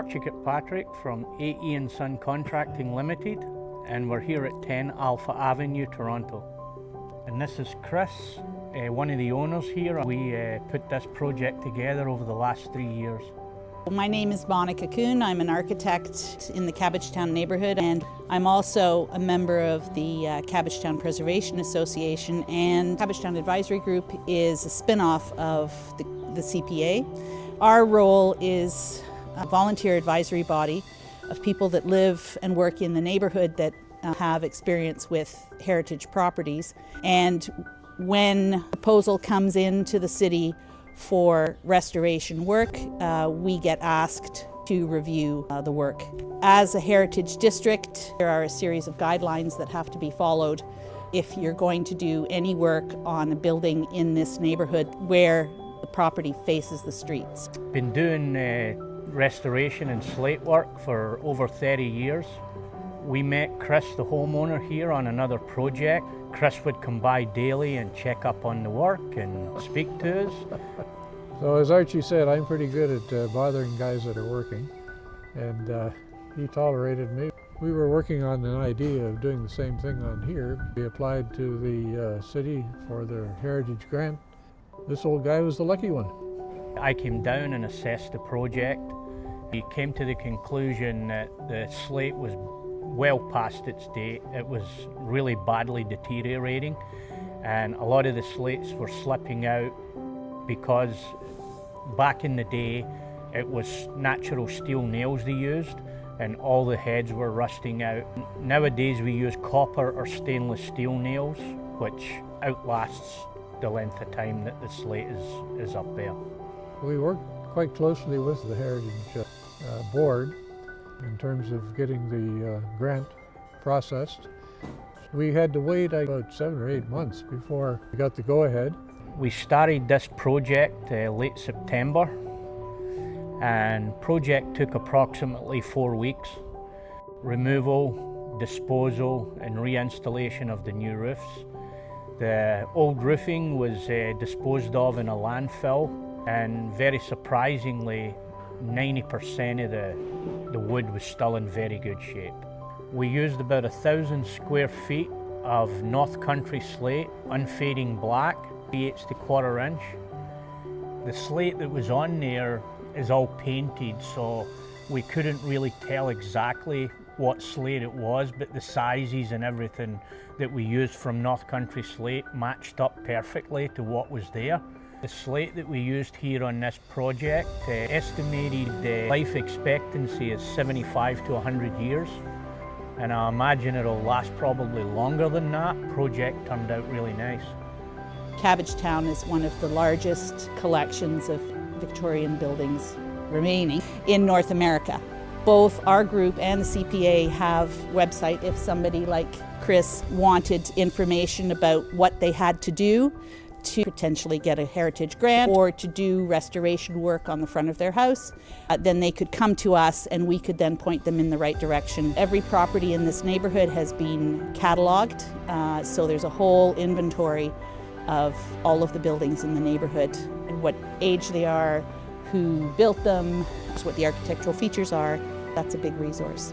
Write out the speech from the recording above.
Archie from AE Son Contracting Ltd, and we're here at 10 Alpha Avenue, Toronto. And this is Chris, one of the owners here. We put this project together over the last 3 years. My name is Monica Kuhn. I'm an architect in the Cabbagetown neighborhood, and I'm also a member of the Cabbagetown Preservation Association, and Cabbagetown Advisory Group is a spin-off of the CPA. Our role is a volunteer advisory body of people that live and work in the neighborhood that have experience with heritage properties. And when a proposal comes into the city for restoration work, we get asked to review the work. As a heritage district, there are a series of guidelines that have to be followed if you're going to do any work on a building in this neighborhood where the property faces the streets. Been doing restoration and slate work for over 30 years. We met Chris, the homeowner here, on another project. Chris would come by daily and check up on the work and speak to us. So as Archie said, I'm pretty good at bothering guys that are working, and he tolerated me. We were working on an idea of doing the same thing on here. We applied to the city for their heritage grant. This old guy was the lucky one. I came down and assessed the project. We came to the conclusion that the slate was well past its date. It was really badly deteriorating, and a lot of the slates were slipping out because back in the day it was natural steel nails they used, and all the heads were rusting out. Nowadays we use copper or stainless steel nails, which outlasts the length of time that the slate is up there. We worked quite closely with the Heritage Board in terms of getting the grant processed. We had to wait about 7 or 8 months before we got the go-ahead. We started this project late September, and project took approximately 4 weeks. Removal, disposal and reinstallation of the new roofs. The old roofing was disposed of in a landfill, and very surprisingly 90% of the wood was still in very good shape. We used about 1,000 square feet of North Country Slate, unfading black, 3/8 to 1/4 inch. The slate that was on there is all painted, so we couldn't really tell exactly what slate it was, but the sizes and everything that we used from North Country Slate matched up perfectly to what was there. The slate that we used here on this project, estimated life expectancy is 75 to 100 years, and I imagine it'll last probably longer than that. Project turned out really nice. Cabbagetown is one of the largest collections of Victorian buildings remaining in North America. Both our group and the CPA have website if somebody like Chris wanted information about what they had to do to potentially get a heritage grant or to do restoration work on the front of their house. Then they could come to us and we could then point them in the right direction. Every property in this neighborhood has been cataloged, so there's a whole inventory of all of the buildings in the neighborhood and what age they are, who built them, what the architectural features are. That's a big resource.